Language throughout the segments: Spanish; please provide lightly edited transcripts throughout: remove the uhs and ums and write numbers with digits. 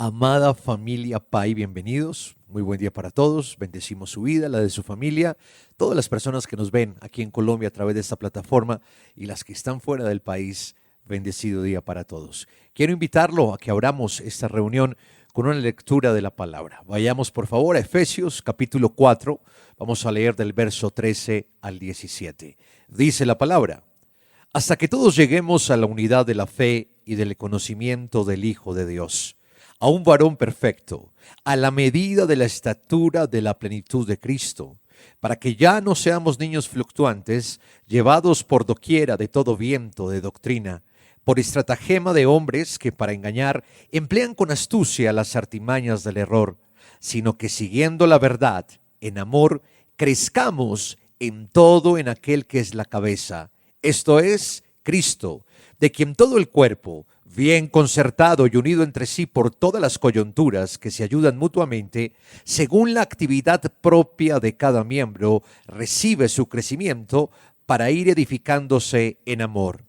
Amada familia Pai, bienvenidos. Muy buen día para todos. Bendecimos su vida, la de su familia, todas las personas que nos ven aquí en Colombia a través de esta plataforma y las que están fuera del país. Bendecido día para todos. Quiero invitarlo a que abramos esta reunión con una lectura de la palabra. Vayamos por favor a Efesios capítulo 4. Vamos a leer del verso 13 al 17. Dice la palabra: hasta que todos lleguemos a la unidad de la fe y del conocimiento del Hijo de Dios, a un varón perfecto, a la medida de la estatura de la plenitud de Cristo, para que ya no seamos niños fluctuantes, llevados por doquiera de todo viento de doctrina, por estratagema de hombres que para engañar emplean con astucia las artimañas del error, sino que siguiendo la verdad, en amor, crezcamos en todo en aquel que es la cabeza, esto es, Cristo, de quien todo el cuerpo, bien concertado y unido entre sí por todas las coyunturas que se ayudan mutuamente, según la actividad propia de cada miembro, recibe su crecimiento para ir edificándose en amor.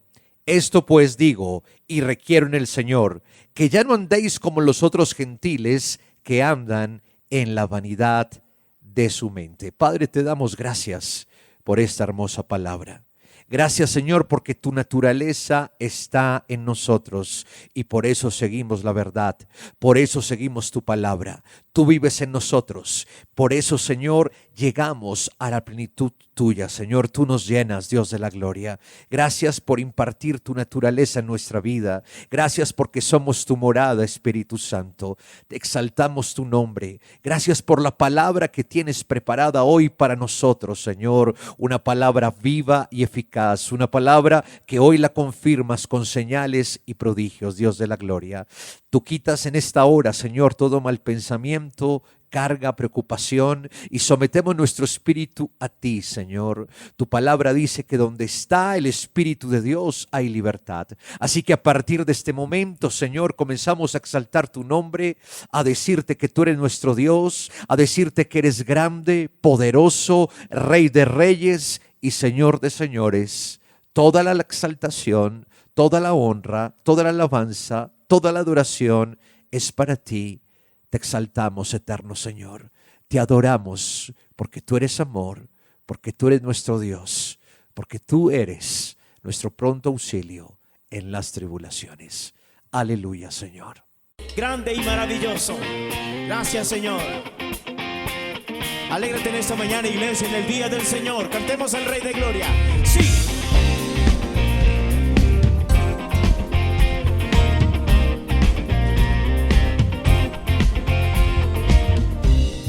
Esto pues digo y requiero en el Señor, que ya no andéis como los otros gentiles que andan en la vanidad de su mente. Padre, te damos gracias por esta hermosa palabra. Gracias, Señor, porque tu naturaleza está en nosotros y por eso seguimos la verdad, por eso seguimos tu palabra. Tú vives en nosotros, por eso, Señor, llegamos a la plenitud tuya. Señor, tú nos llenas, Dios de la gloria. Gracias por impartir tu naturaleza en nuestra vida. Gracias porque somos tu morada, Espíritu Santo. Te exaltamos tu nombre. Gracias por la palabra que tienes preparada hoy para nosotros, Señor. Una palabra viva y eficaz. Una palabra que hoy la confirmas con señales y prodigios, Dios de la gloria. Tú quitas en esta hora, Señor, todo mal pensamiento, carga, preocupación y sometemos nuestro espíritu a ti, Señor. Tu palabra dice que donde está el Espíritu de Dios hay libertad. Así que a partir de este momento, Señor, comenzamos a exaltar tu nombre, a decirte que tú eres nuestro Dios, a decirte que eres grande, poderoso, Rey de reyes y Señor de señores. Toda la exaltación, toda la honra, toda la alabanza, toda la adoración es para ti. Te exaltamos, eterno Señor. Te adoramos porque tú eres amor, porque tú eres nuestro Dios, porque tú eres nuestro pronto auxilio en las tribulaciones. Aleluya, Señor. Grande y maravilloso. Gracias, Señor. Alégrate en esta mañana, iglesia, en el día del Señor. Cantemos al Rey de Gloria. Sí.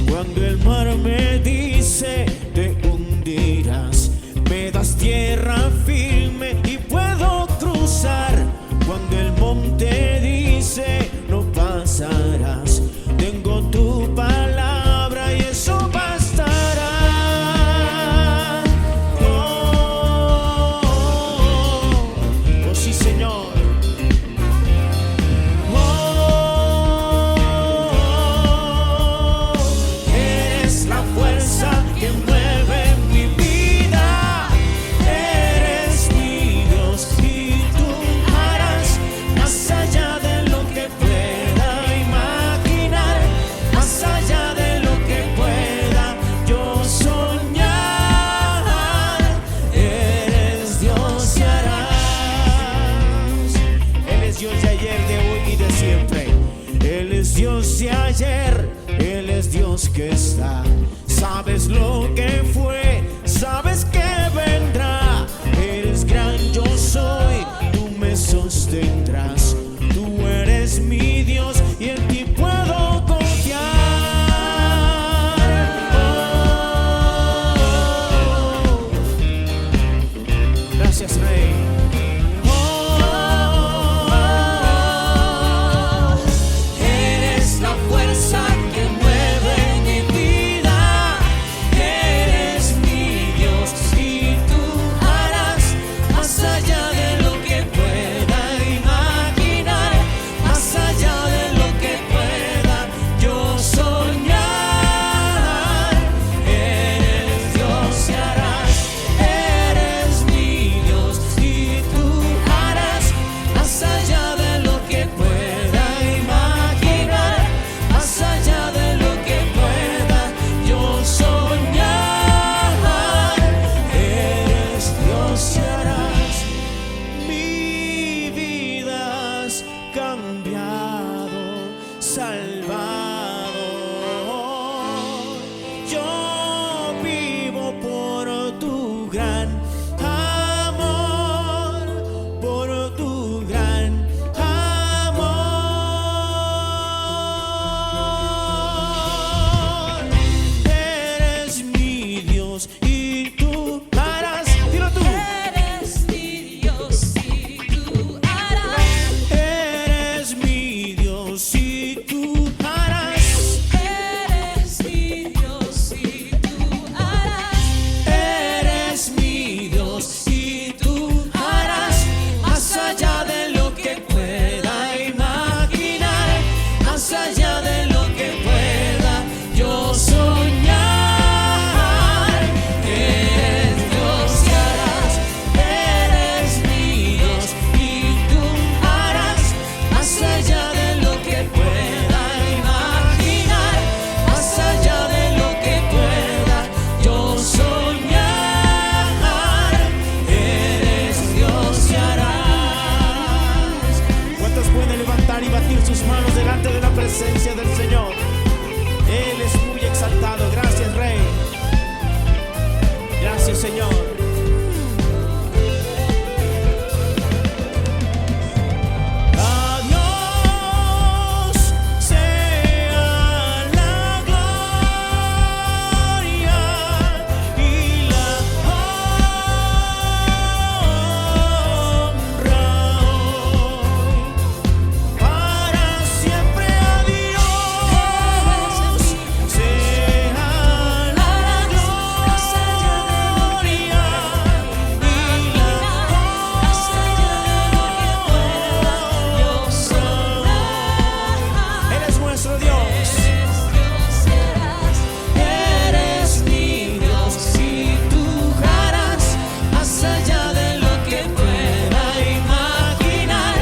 Cuando el mar me dice te hundirás, me das tierra firme y puedo cruzar. Cuando el monte dice no pasarás, tengo tu palabra y eso bastará. Oh, oh, oh, oh sí, Señor. Dios de ayer, Él es Dios que está. Sabes lo que fue, sabes que vendrá. Eres gran, yo soy, tú me sostendrás. Tú eres mi Dios y en ti puedo confiar. Oh, gracias, Rey. Allá de lo que pueda imaginar. Salvador. Yo vivo por tu gran amor, por tu gran amor. Eres mi Dios y tú harás. Dilo tú. Eres mi Dios y tú harás. Eres mi Dios y tú harás. Eres mi Dios y tú harás. Eres mi Dios y tú harás. Más allá de lo que pueda imaginar, más allá de lo que pueda yo soñar. Eres Dios y harás. Eres mi Dios y tú harás. Más allá de lo que pueda imaginar, más allá de lo que pueda yo soñar. Eres Dios y harás. ¿Cuántos pueden levantar y batir sus manos delante de la presencia del Señor? Él es muy exaltado. Gracias, Rey. Gracias, Señor. A Dios sea la gloria y la honra hoy. Para siempre a Dios sea la gloria y la Él es nuestro Dios. Eres mi Dios y tú harás. Más allá de lo que pueda imaginar,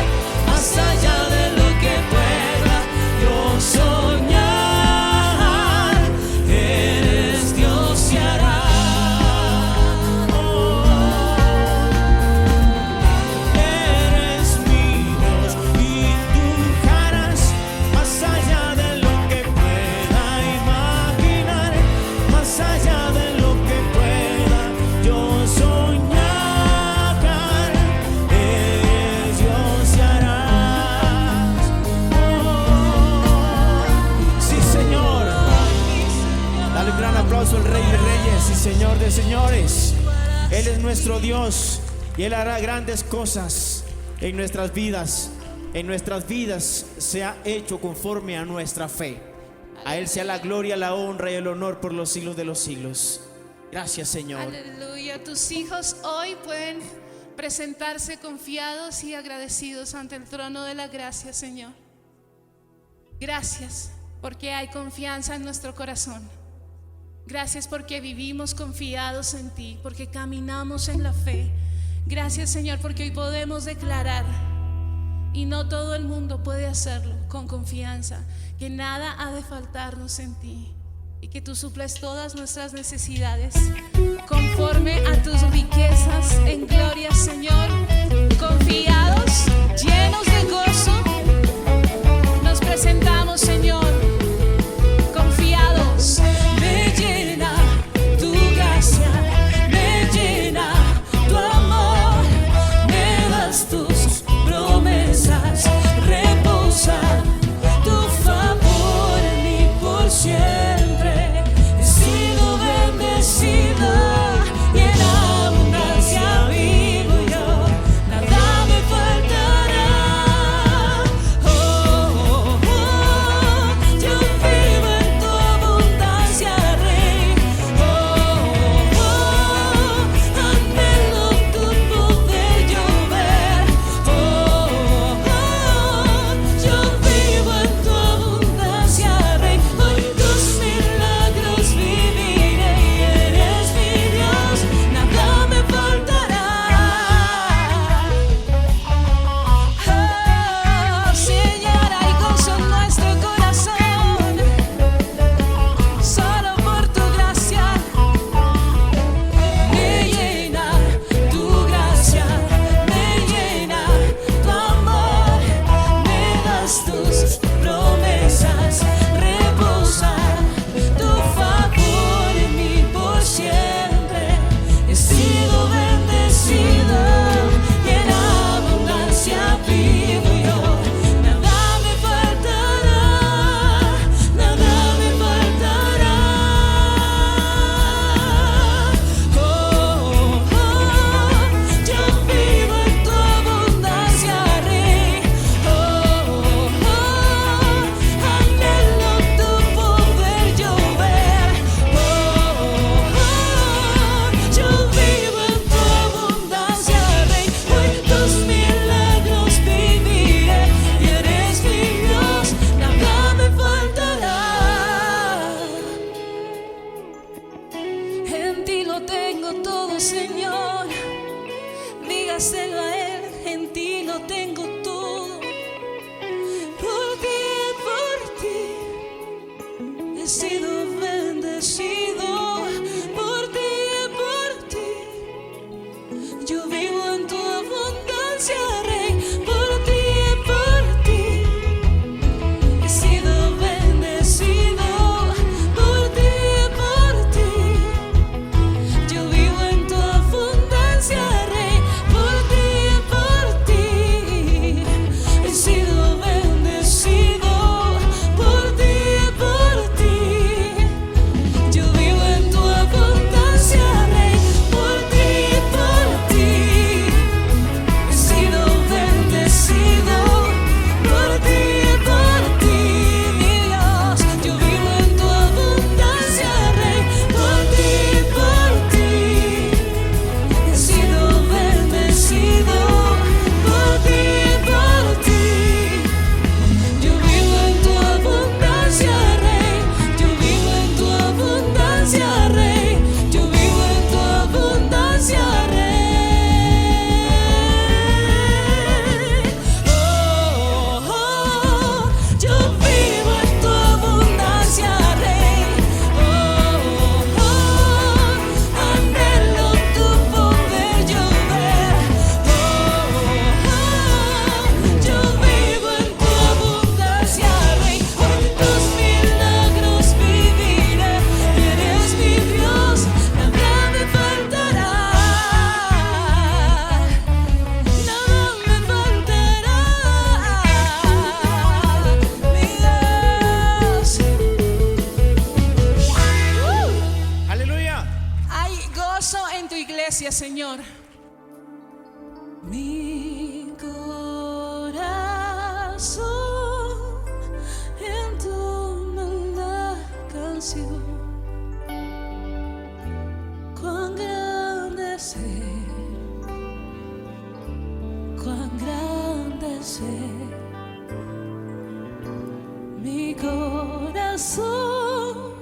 más allá de lo que pueda yo soñar. Eres Dios y harás. Eres mi Dios y tú harás. Más allá de lo que pueda imaginar, más allá de lo que pueda yo soñar. Eres Dios y harás. Sí, Señor. Dale un gran aplauso al Rey de Reyes y Señor de Señores. Él es nuestro Dios y Él hará grandes cosas en nuestras vidas. En nuestras vidas se ha hecho conforme a nuestra fe. A Él sea la gloria, la honra y el honor por los siglos de los siglos. Gracias, Señor. Aleluya. Tus hijos hoy pueden presentarse confiados y agradecidos ante el trono de la gracia, Señor. Gracias porque hay confianza en nuestro corazón. Gracias porque vivimos confiados en ti, porque caminamos en la fe. Gracias, Señor, porque hoy podemos declarar, y no todo el mundo puede hacerlo con confianza, que nada ha de faltarnos en ti y que tú suples todas nuestras necesidades conforme a tus riquezas en gloria, Señor. Confiados, llenos de gozo, nos presentamos, Señor, confiados. Me llena tu gracia, me llena tu amor, me das tus promesas, reposa tu favor en mí por siempre. He sido bendecida y en abundancia vivo yo, nada me faltará. Oh, oh, oh. Señor. Mi corazón entona la canción. Cuán grande es Él, cuán grande es Él. Mi corazón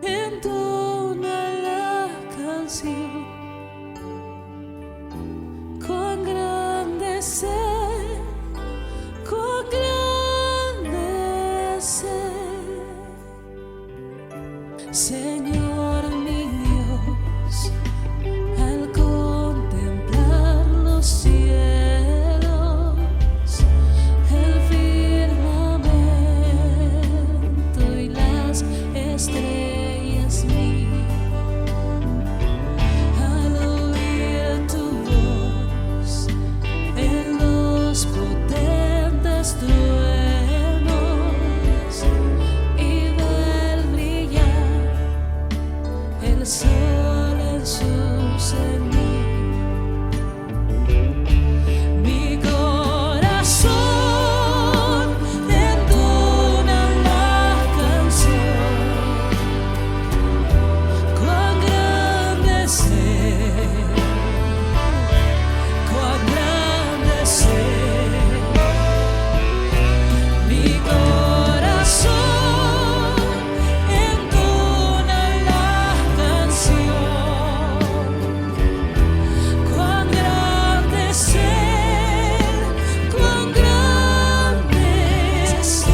entona la canción. Cuán grande es Él, cuán grande es Él. Señor mi Dios, al contemplar los cielos, el firmamento y las estrellas mías, al oír tu voz en los potentes truenos y ver brillar el sol en su cenit. Mi corazón entona la canción. Cuán grande es Él, cuán grande es Él. Mi corazón entona la canción. Cuán grande es Él, cuán grande es Él.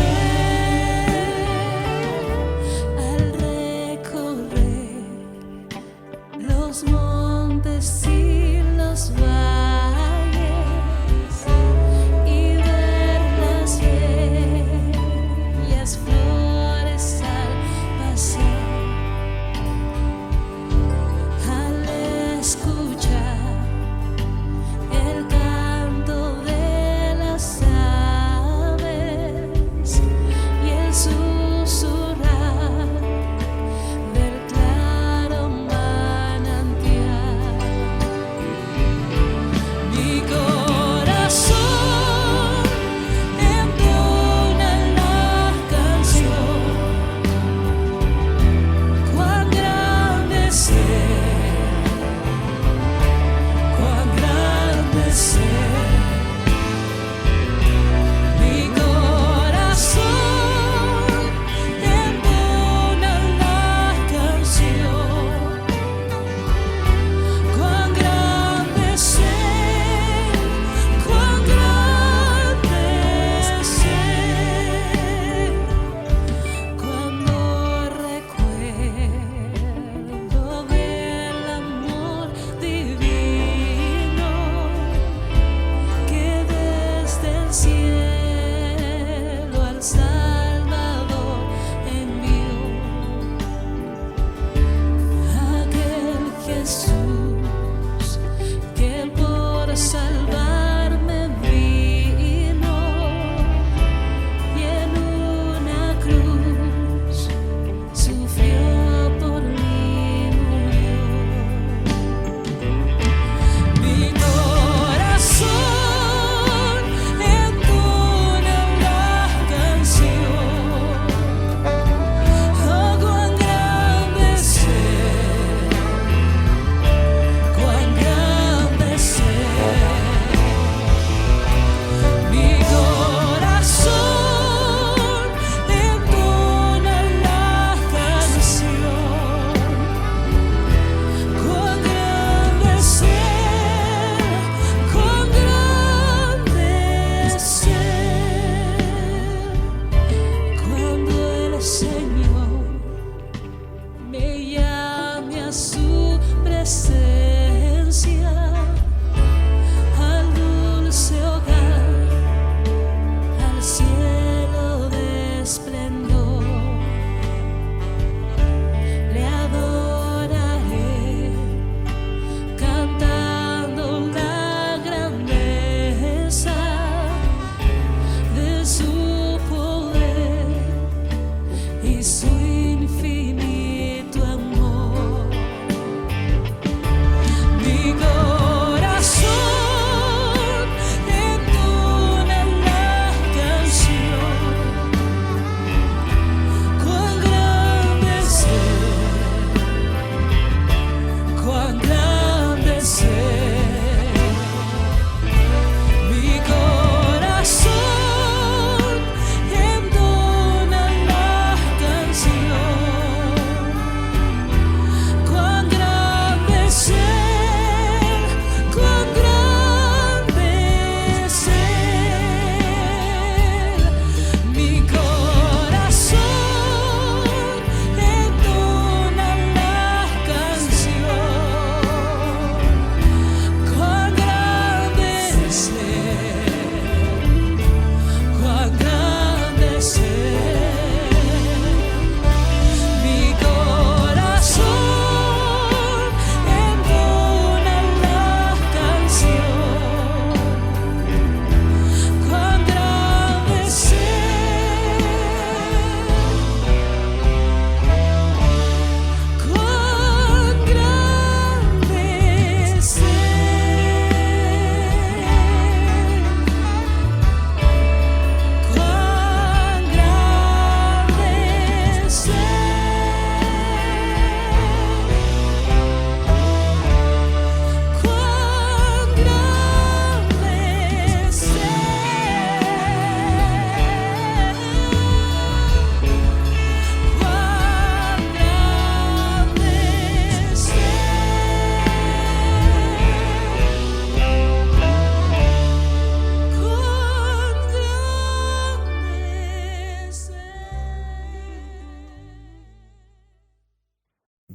Al recorrer los montes y los valles y ver las bellas flores al pasar, al escuchar el canto de las aves y el susurrar del claro manantial. Mi corazón entona la canción. Cuán grande es Él, cuán grande es Él. Mi corazón entona la canción. Cuán grande es Él, cuán grande es Él. Cuando recuerdo del amor divino que desde el cielo al Salvador envió, aquel Jesús que por salvarme vino y en una cruz sufrió por mí, murió. Mi corazón entona la canción. Oh, cuán grande es Él, cuán grande es Él. Mi corazón entona la canción. Cuán grande es Él, cuán grande es Él. Cuando el Señor me llame a su presencia, al dulce hogar, al cielo de esplendor, le adoraré cantando la grandeza de su poder y su infinito amor. Mi corazón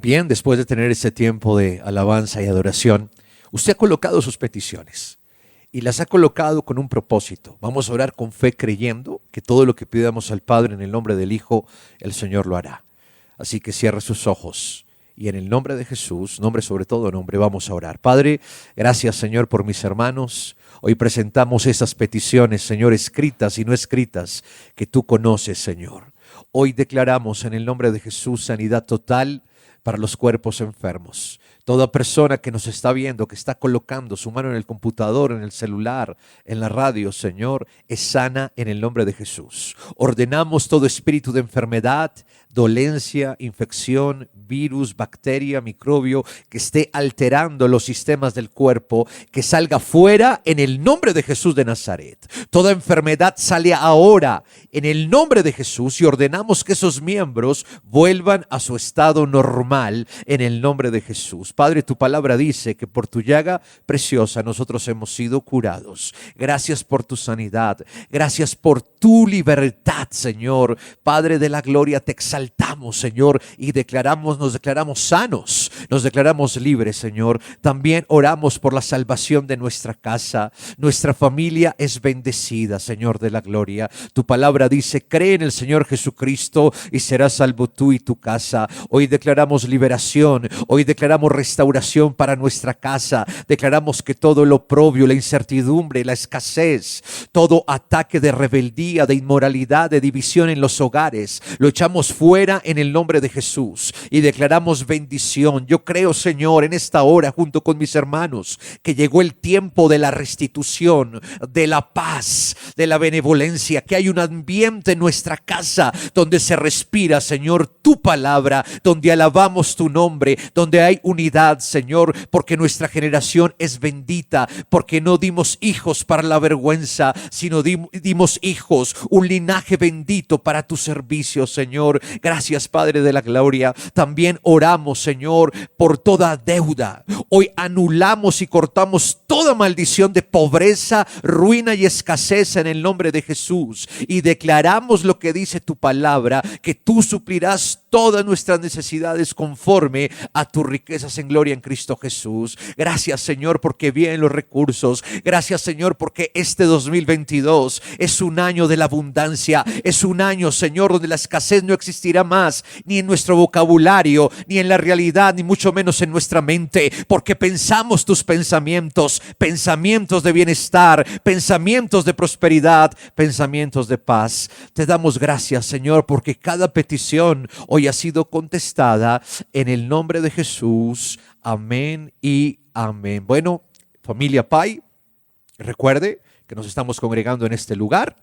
Bien, después de tener ese tiempo de alabanza y adoración, usted ha colocado sus peticiones y las ha colocado con un propósito. Vamos a orar con fe creyendo que todo lo que pidamos al Padre en el nombre del Hijo, el Señor lo hará. Así que cierre sus ojos y en el nombre de Jesús, nombre sobre todo nombre, vamos a orar. Padre, gracias Señor por mis hermanos. Hoy presentamos esas peticiones, Señor, escritas y no escritas, que tú conoces, Señor. Hoy declaramos en el nombre de Jesús sanidad total para los cuerpos enfermos. Toda persona que nos está viendo, que está colocando su mano en el computador, en el celular, en la radio, Señor, es sana en el nombre de Jesús. Ordenamos todo espíritu de enfermedad, dolencia, infección, virus, bacteria, microbio, que esté alterando los sistemas del cuerpo, que salga fuera en el nombre de Jesús de Nazaret. Toda enfermedad sale ahora en el nombre de Jesús y ordenamos que esos miembros vuelvan a su estado normal en el nombre de Jesús. Padre, tu palabra dice que por tu llaga preciosa nosotros hemos sido curados. Gracias por tu sanidad, gracias por tu libertad, Señor. Padre de la gloria, te exaltamos, Señor, y nos declaramos sanos, nos declaramos libres, Señor. También oramos por la salvación de nuestra casa. Nuestra familia es bendecida, Señor de la gloria. Tu palabra dice, cree en el Señor Jesucristo y serás salvo tú y tu casa. Hoy declaramos liberación, hoy declaramos restauración para nuestra casa. Declaramos que todo lo oprobio, la incertidumbre, la escasez, todo ataque de rebeldía, de inmoralidad, de división en los hogares, lo echamos fuera en el nombre de Jesús y declaramos bendición. Yo creo, Señor, en esta hora junto con mis hermanos que llegó el tiempo de la restitución, de la paz, de la benevolencia, que hay un ambiente en nuestra casa donde se respira, Señor, tu palabra, donde alabamos tu nombre, donde hay unidad, Señor, porque nuestra generación es bendita, porque no dimos hijos para la vergüenza, sino dimos hijos, un linaje bendito para tu servicio, Señor. Gracias, Padre de la gloria. También oramos, Señor, por toda deuda. Hoy anulamos y cortamos toda maldición de pobreza, ruina y escasez en el nombre de Jesús. Y declaramos lo que dice tu palabra, que tú suplirás todas nuestras necesidades conforme a tus riquezas en gloria en Cristo Jesús. Gracias, Señor, porque vienen los recursos. Gracias, Señor, porque este 2022 es un año de la abundancia. Es un año, Señor, donde la escasez no existirá más, ni en nuestro vocabulario, ni en la realidad, ni mucho menos en nuestra mente, porque pensamos tus pensamientos, pensamientos de bienestar, pensamientos de prosperidad, pensamientos de paz. Te damos gracias, Señor, porque cada petición hoy ha sido contestada en el nombre de Jesús. Amén y amén. Bueno, familia Pai, recuerde que nos estamos congregando en este lugar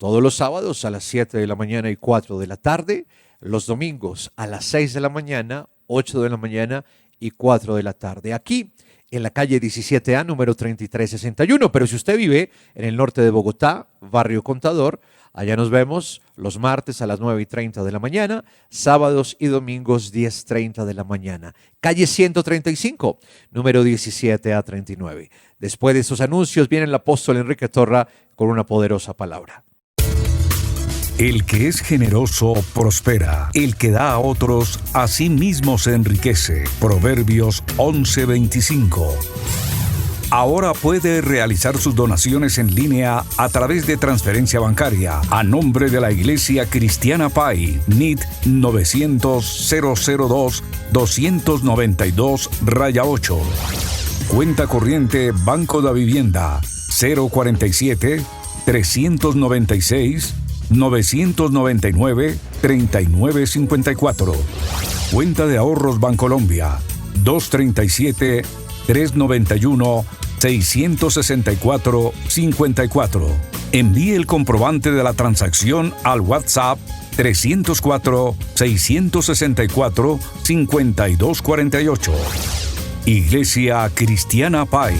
todos los sábados a las 7 de la mañana y 4 de la tarde, los domingos a las 6 de la mañana, 8 de la mañana y 4 de la tarde. Aquí en la calle 17A, número 3361. Pero si usted vive en el norte de Bogotá, barrio Contador, allá nos vemos los martes a las 9:30 de la mañana, sábados y domingos 10:30 de la mañana. Calle 135, número 17A39. Después de esos anuncios viene el apóstol Enrique Torra con una poderosa palabra. El que es generoso prospera. El que da a otros, a sí mismo se enriquece. Proverbios 11:25. Ahora puede realizar sus donaciones en línea a través de transferencia bancaria a nombre de la Iglesia Cristiana Pai, NIT 900-002-292-8. Cuenta corriente Banco de Vivienda 047-396-999-3954. Cuenta de ahorros Bancolombia 237-391-664-54. Envíe el comprobante de la transacción al WhatsApp 304-664-5248. Iglesia Cristiana Pai.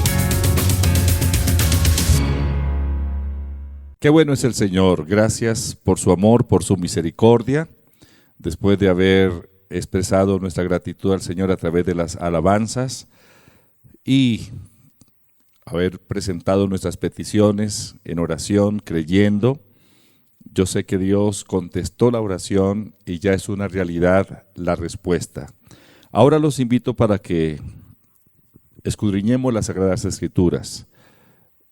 Qué bueno es el Señor. Gracias por su amor, por su misericordia. Después de haber expresado nuestra gratitud al Señor a través de las alabanzas y haber presentado nuestras peticiones en oración, creyendo, yo sé que Dios contestó la oración y ya es una realidad la respuesta. Ahora los invito para que escudriñemos las Sagradas Escrituras.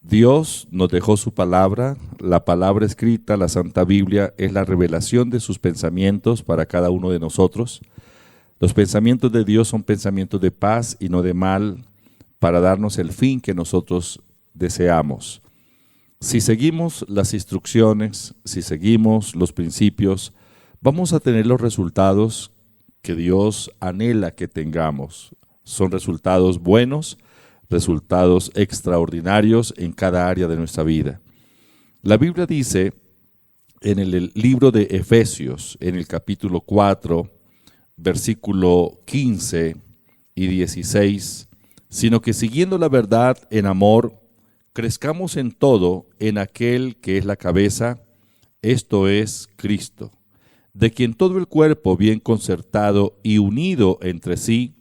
Dios nos dejó su palabra, la palabra escrita, la Santa Biblia, es la revelación de sus pensamientos para cada uno de nosotros. Los pensamientos de Dios son pensamientos de paz y no de mal, para darnos el fin que nosotros deseamos. Si seguimos las instrucciones, si seguimos los principios, vamos a tener los resultados que Dios anhela que tengamos. Son resultados buenos, resultados extraordinarios en cada área de nuestra vida. La Biblia dice en el libro de Efesios, en el capítulo 4, versículo 15 y 16, sino que siguiendo la verdad en amor, crezcamos en todo en aquel que es la cabeza, esto es Cristo, de quien todo el cuerpo bien concertado y unido entre sí,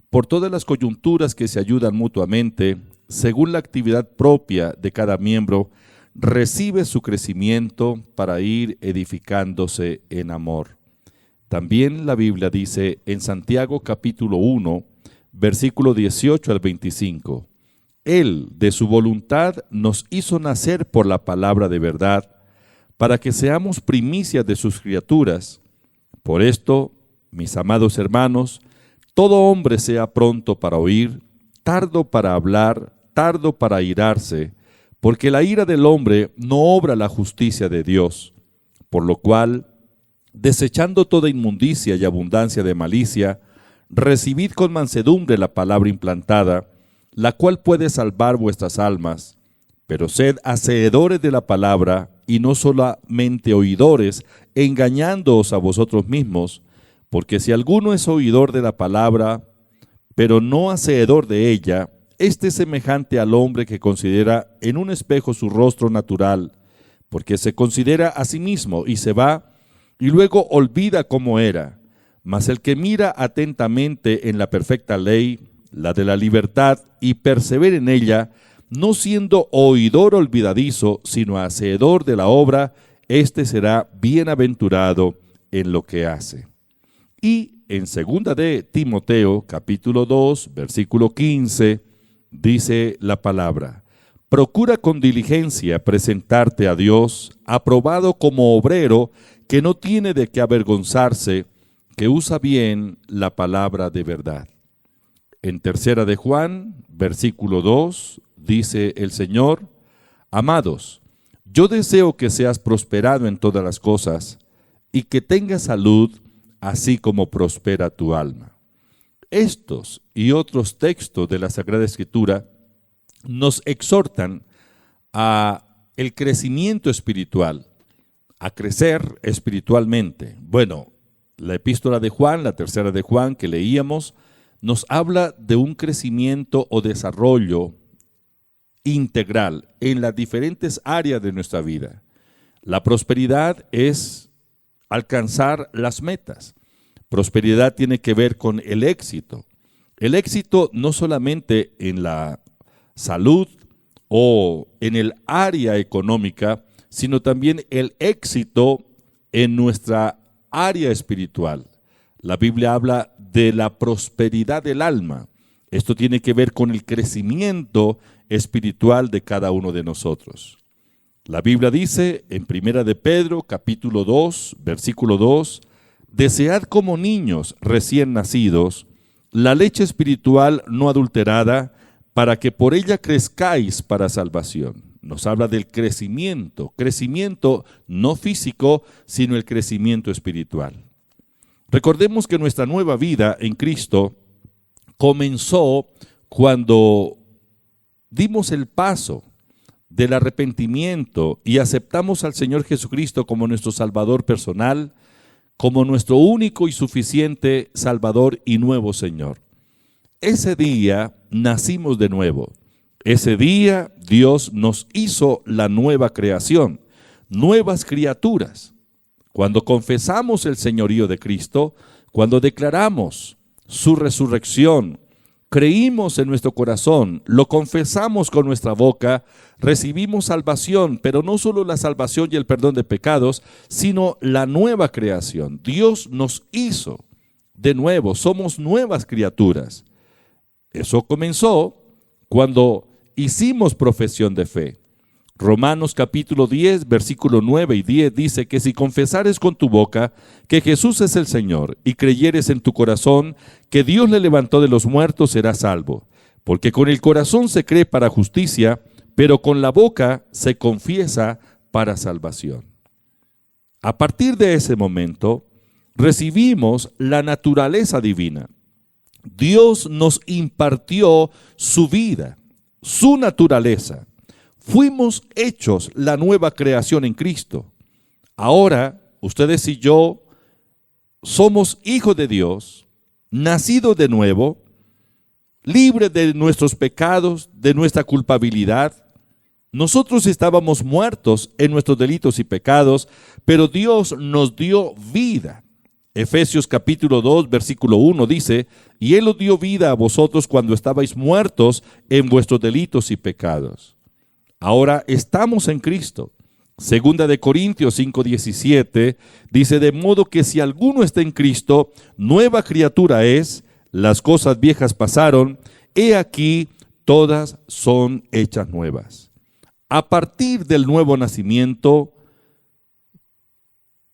por todas las coyunturas que se ayudan mutuamente, según la actividad propia de cada miembro, recibe su crecimiento para ir edificándose en amor. También la Biblia dice en Santiago capítulo 1, versículo 18 al 25, Él, de su voluntad, nos hizo nacer por la palabra de verdad, para que seamos primicias de sus criaturas. Por esto, mis amados hermanos, todo hombre sea pronto para oír, tardo para hablar, tardo para airarse, porque la ira del hombre no obra la justicia de Dios. Por lo cual, desechando toda inmundicia y abundancia de malicia, recibid con mansedumbre la palabra implantada, la cual puede salvar vuestras almas. Pero sed hacedores de la palabra, y no solamente oidores, engañándoos a vosotros mismos, porque si alguno es oidor de la palabra, pero no hacedor de ella, este es semejante al hombre que considera en un espejo su rostro natural, porque se considera a sí mismo y se va, y luego olvida cómo era. Mas el que mira atentamente en la perfecta ley, la de la libertad, y persevera en ella, no siendo oidor olvidadizo, sino hacedor de la obra, éste será bienaventurado en lo que hace. Y en 2 de Timoteo, capítulo 2, versículo 15, dice la palabra: procura con diligencia presentarte a Dios, aprobado como obrero que no tiene de qué avergonzarse, que usa bien la palabra de verdad. En 3 de Juan, versículo 2, dice el Señor: amados, yo deseo que seas prosperado en todas las cosas y que tengas salud, así como prospera tu alma. Estos y otros textos de la Sagrada Escritura nos exhortan a el crecimiento espiritual, a crecer espiritualmente. Bueno, la epístola de Juan, la 3 de Juan que leíamos, nos habla de un crecimiento o desarrollo integral en las diferentes áreas de nuestra vida. La prosperidad es alcanzar las metas. Prosperidad tiene que ver con el éxito. El éxito no solamente en la salud o en el área económica, sino también el éxito en nuestra área espiritual. La Biblia habla de la prosperidad del alma. Esto tiene que ver con el crecimiento espiritual de cada uno de nosotros. La Biblia dice en 1 de Pedro, capítulo 2, versículo 2, desead como niños recién nacidos la leche espiritual no adulterada, para que por ella crezcáis para salvación. Nos habla del crecimiento no físico, sino el crecimiento espiritual. Recordemos que nuestra nueva vida en Cristo comenzó cuando dimos el paso del arrepentimiento y aceptamos al Señor Jesucristo como nuestro Salvador personal, como nuestro único y suficiente Salvador y nuevo Señor. Ese día nacimos de nuevo. Ese día Dios nos hizo la nueva creación, nuevas criaturas. Cuando confesamos el señorío de Cristo, cuando declaramos su resurrección, creímos en nuestro corazón, lo confesamos con nuestra boca, recibimos salvación, pero no solo la salvación y el perdón de pecados, sino la nueva creación. Dios nos hizo de nuevo, somos nuevas criaturas. Eso comenzó cuando hicimos profesión de fe. Romanos capítulo 10, versículo 9 y 10 dice que si confesares con tu boca que Jesús es el Señor y creyeres en tu corazón que Dios le levantó de los muertos, serás salvo. Porque con el corazón se cree para justicia, pero con la boca se confiesa para salvación. A partir de ese momento, recibimos la naturaleza divina. Dios nos impartió su vida, su naturaleza. Fuimos hechos la nueva creación en Cristo. Ahora, ustedes y yo somos hijos de Dios, nacidos de nuevo, libres de nuestros pecados, de nuestra culpabilidad. Nosotros estábamos muertos en nuestros delitos y pecados, pero Dios nos dio vida. Efesios capítulo 2, versículo 1 dice, y Él os dio vida a vosotros cuando estabais muertos en vuestros delitos y pecados. Ahora estamos en Cristo. Segunda de Corintios 5:17 dice, de modo que si alguno está en Cristo, nueva criatura es, las cosas viejas pasaron, he aquí, todas son hechas nuevas. A partir del nuevo nacimiento,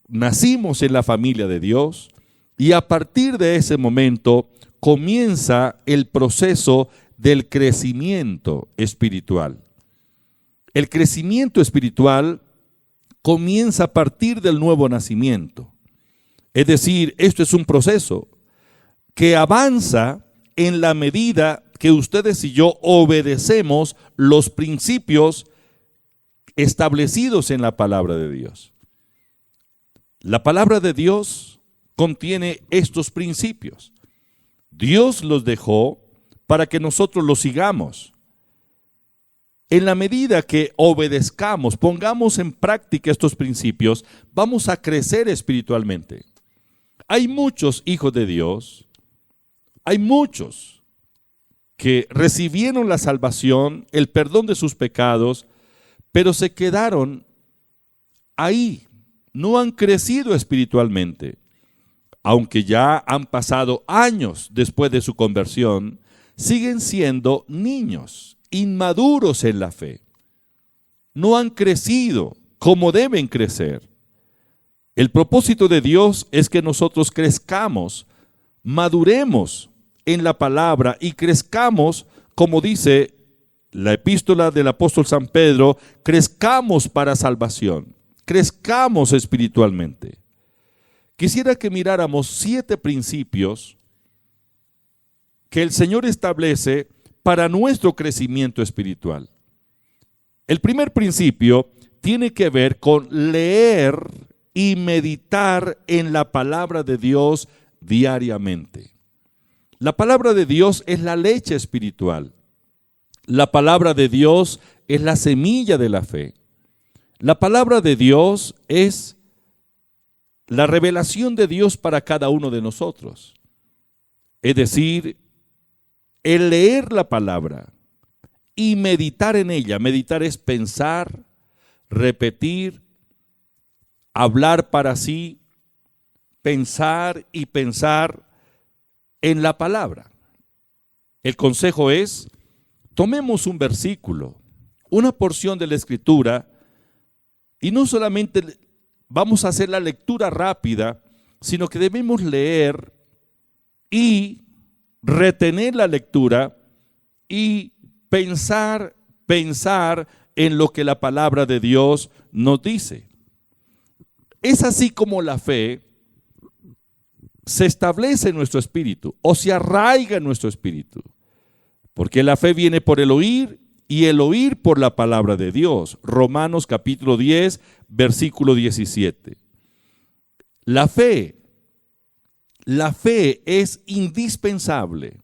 nacimos en la familia de Dios y a partir de ese momento comienza el proceso del crecimiento espiritual. El crecimiento espiritual comienza a partir del nuevo nacimiento. Es decir, esto es un proceso que avanza en la medida que ustedes y yo obedecemos los principios establecidos en la palabra de Dios. La palabra de Dios contiene estos principios. Dios los dejó para que nosotros los sigamos. En la medida que obedezcamos, pongamos en práctica estos principios, vamos a crecer espiritualmente. Hay muchos hijos de Dios, hay muchos que recibieron la salvación, el perdón de sus pecados, pero se quedaron ahí, no han crecido espiritualmente. Aunque ya han pasado años después de su conversión, siguen siendo niños, inmaduros en la fe. No han crecido como deben crecer. El propósito de Dios es que nosotros crezcamos, maduremos en la palabra y crezcamos, como dice la epístola del apóstol San Pedro, crezcamos para salvación, crezcamos espiritualmente. Quisiera que miráramos 7 principios que el Señor establece para nuestro crecimiento espiritual. El primer principio tiene que ver con leer y meditar en la palabra de Dios diariamente. La palabra de Dios es la leche espiritual. La palabra de Dios es la semilla de la fe. La palabra de Dios es la revelación de Dios para cada uno de nosotros. Es decir, el leer la palabra y meditar en ella. Meditar es pensar, repetir, hablar para sí, pensar y pensar en la palabra. El consejo es, tomemos un versículo, una porción de la Escritura, y no solamente vamos a hacer la lectura rápida, sino que debemos leer y retener la lectura y pensar en lo que la palabra de Dios nos dice. Es así como la fe se establece en nuestro espíritu o se arraiga en nuestro espíritu. Porque la fe viene por el oír y el oír por la palabra de Dios. Romanos capítulo 10, versículo 17. La fe es indispensable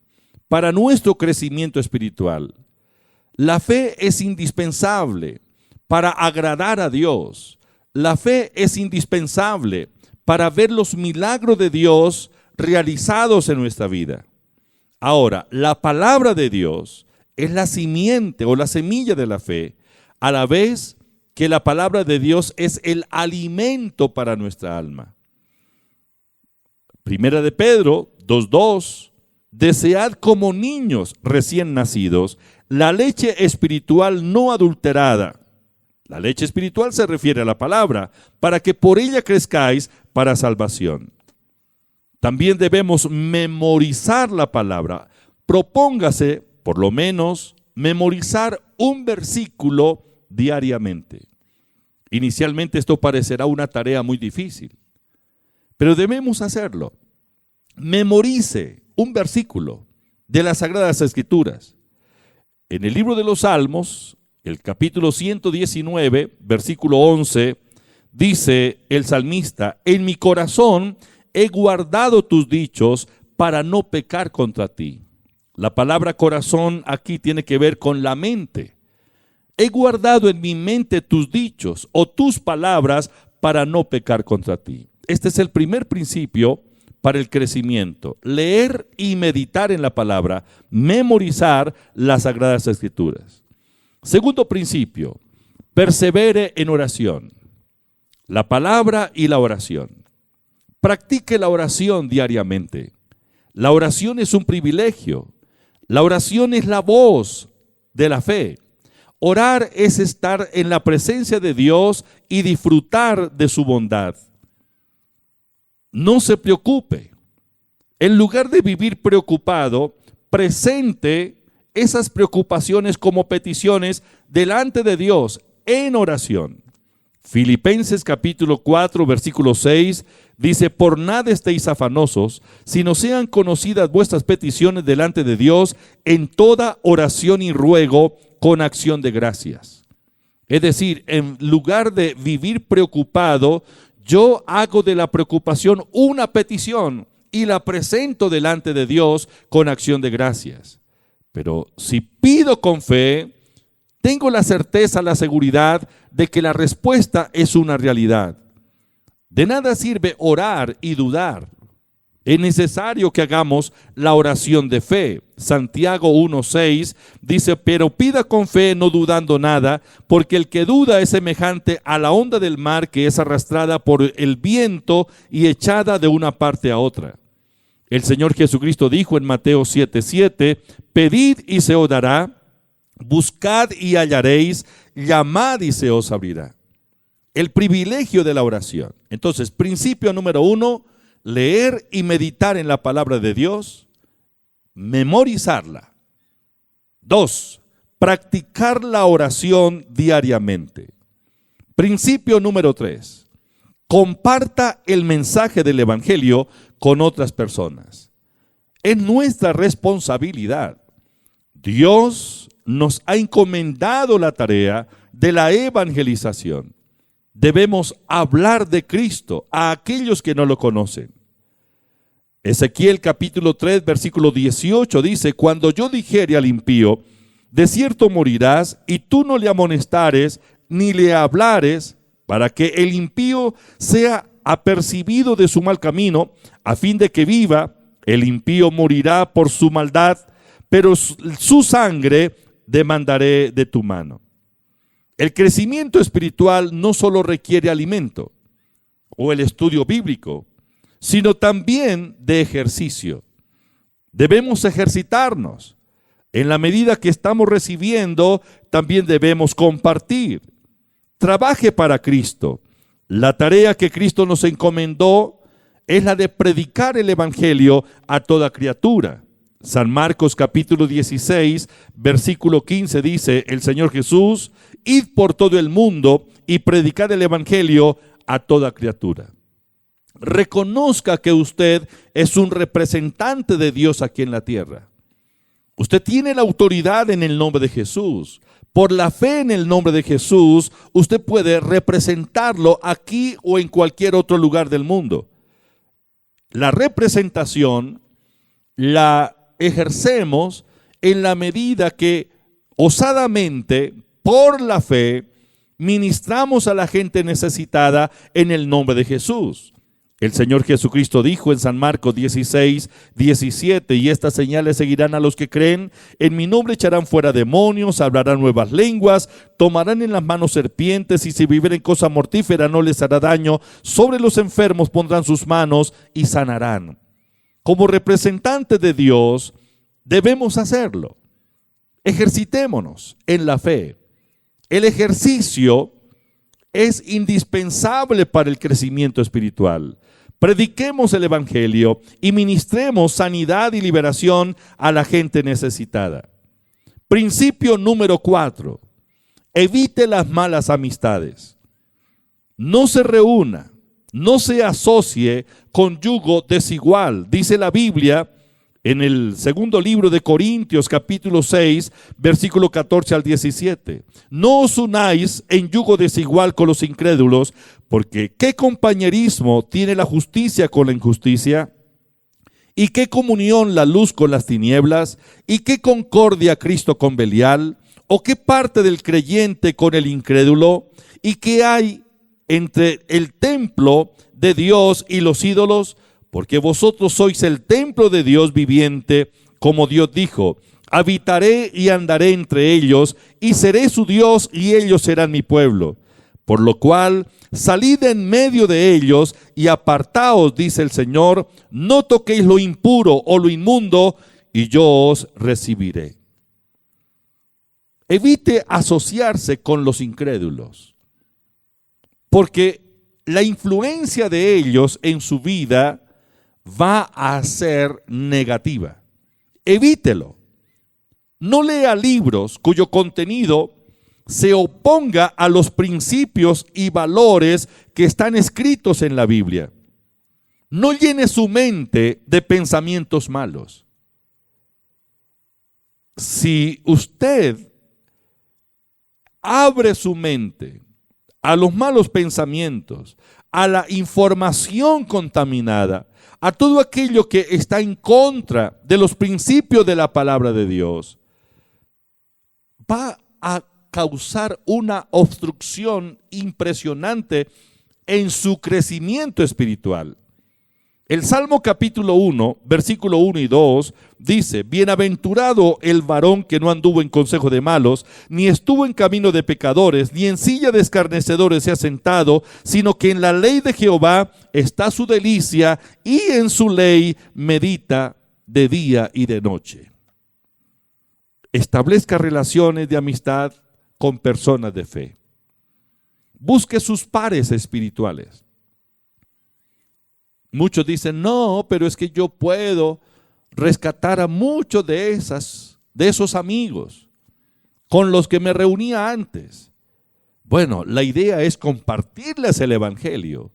para nuestro crecimiento espiritual. La fe es indispensable para agradar a Dios. La fe es indispensable para ver los milagros de Dios realizados en nuestra vida. Ahora, la palabra de Dios es la simiente o la semilla de la fe, a la vez que la palabra de Dios es el alimento para nuestra alma. Primera de Pedro 2:2, desead como niños recién nacidos la leche espiritual no adulterada. La leche espiritual se refiere a la palabra, para que por ella crezcáis para salvación. También debemos memorizar la palabra. Propóngase, por lo menos, memorizar un versículo diariamente. Inicialmente esto parecerá una tarea muy difícil, pero debemos hacerlo. Memorice un versículo de las Sagradas Escrituras. En el libro de los Salmos, el capítulo 119, versículo 11, dice el salmista: en mi corazón he guardado tus dichos para no pecar contra ti. La palabra corazón aquí tiene que ver con la mente. He guardado en mi mente tus dichos o tus palabras para no pecar contra ti. Este es el primer principio para el crecimiento: leer y meditar en la palabra, memorizar las Sagradas Escrituras. Segundo principio: persevere en oración. La palabra y la oración. Practique la oración diariamente. La oración es un privilegio. La oración es la voz de la fe. Orar es estar en la presencia de Dios y disfrutar de su bondad. No se preocupe. En lugar de vivir preocupado, presente esas preocupaciones como peticiones delante de Dios en oración. Filipenses capítulo 4, versículo 6 dice: por nada estéis afanosos, sino sean conocidas vuestras peticiones delante de Dios en toda oración y ruego con acción de gracias. Es decir, en lugar de vivir preocupado, yo hago de la preocupación una petición y la presento delante de Dios con acción de gracias. Pero si pido con fe, tengo la certeza, la seguridad de que la respuesta es una realidad. De nada sirve orar y dudar. Es necesario que hagamos la oración de fe. Santiago 1:6 dice: pero pida con fe, no dudando nada, porque el que duda es semejante a la onda del mar que es arrastrada por el viento y echada de una parte a otra. El Señor Jesucristo dijo en Mateo 7:7: pedid y se os dará, buscad y hallaréis, llamad y se os abrirá. El privilegio de la oración. Entonces, principio número 1, leer y meditar en la palabra de Dios, memorizarla. 2, practicar la oración diariamente. Principio número 3, comparta el mensaje del Evangelio con otras personas. Es nuestra responsabilidad. Dios nos ha encomendado la tarea de la evangelización. Debemos hablar de Cristo a aquellos que no lo conocen. Ezequiel capítulo 3, versículo 18 dice: cuando yo dijere al impío, de cierto morirás, y tú no le amonestares ni le hablares, para que el impío sea apercibido de su mal camino, a fin de que viva, el impío morirá por su maldad, pero su sangre demandaré de tu mano. El crecimiento espiritual no solo requiere alimento o el estudio bíblico, sino también de ejercicio. Debemos ejercitarnos. En la medida que estamos recibiendo, también debemos compartir. Trabaje para Cristo. La tarea que Cristo nos encomendó es la de predicar el Evangelio a toda criatura. San Marcos capítulo 16, versículo 15 dice el Señor Jesús: id por todo el mundo y predicad el Evangelio a toda criatura. Reconozca que usted es un representante de Dios aquí en la tierra. Usted tiene la autoridad en el nombre de Jesús. Por la fe en el nombre de Jesús, usted puede representarlo aquí o en cualquier otro lugar del mundo. La representación la ejercemos en la medida que osadamente, por la fe, ministramos a la gente necesitada en el nombre de Jesús. El Señor Jesucristo dijo en San Marcos 16:17, y estas señales seguirán a los que creen, en mi nombre echarán fuera demonios, hablarán nuevas lenguas, tomarán en las manos serpientes, y si vivieren cosa mortífera no les hará daño, sobre los enfermos pondrán sus manos y sanarán. Como representantes de Dios debemos hacerlo. Ejercitémonos en la fe. El ejercicio es indispensable para el crecimiento espiritual. Prediquemos el Evangelio y ministremos sanidad y liberación a la gente necesitada. Principio número 4. Evite las malas amistades. No se reúna, no se asocie con yugo desigual. Dice la Biblia en el segundo libro de Corintios, capítulo 6, versículo 14 al 17. No os unáis en yugo desigual con los incrédulos, porque ¿qué compañerismo tiene la justicia con la injusticia? ¿Y qué comunión la luz con las tinieblas? ¿Y qué concordia Cristo con Belial? ¿O qué parte del creyente con el incrédulo? ¿Y qué hay entre el templo de Dios y los ídolos? Porque vosotros sois el templo de Dios viviente, como Dios dijo, habitaré y andaré entre ellos, y seré su Dios, y ellos serán mi pueblo. Por lo cual, salid en medio de ellos, y apartaos, dice el Señor, no toquéis lo impuro o lo inmundo, y yo os recibiré. Evite asociarse con los incrédulos, porque la influencia de ellos en su vida va a ser negativa. Evítelo. No lea libros cuyo contenido se oponga a los principios y valores que están escritos en la Biblia. No llene su mente de pensamientos malos. Si usted abre su mente a los malos pensamientos, a la información contaminada, a todo aquello que está en contra de los principios de la palabra de Dios, va a causar una obstrucción impresionante en su crecimiento espiritual. El Salmo capítulo 1, versículo 1 y 2 dice: bienaventurado el varón que no anduvo en consejo de malos, ni estuvo en camino de pecadores, ni en silla de escarnecedores se ha sentado, sino que en la ley de Jehová está su delicia, y en su ley medita de día y de noche. Establezca relaciones de amistad con personas de fe. Busque sus pares espirituales. Muchos dicen, no, pero es que yo puedo rescatar a muchos de esos amigos con los que me reunía antes. Bueno, la idea es compartirles el Evangelio.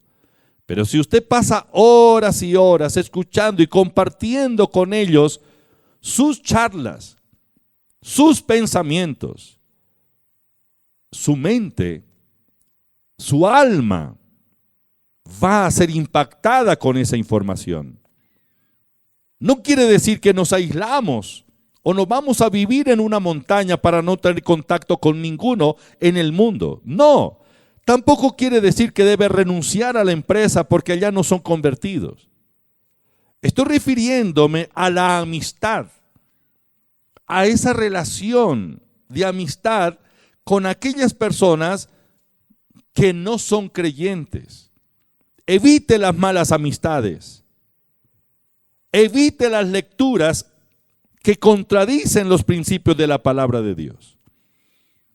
Pero si usted pasa horas y horas escuchando y compartiendo con ellos sus charlas, sus pensamientos, su mente, su alma va a ser impactada con esa información. No quiere decir que nos aislamos o nos vamos a vivir en una montaña para no tener contacto con ninguno en el mundo. No, tampoco quiere decir que debe renunciar a la empresa porque allá no son convertidos. Estoy refiriéndome a la amistad, a esa relación de amistad con aquellas personas que no son creyentes. Evite las malas amistades. Evite las lecturas que contradicen los principios de la palabra de Dios.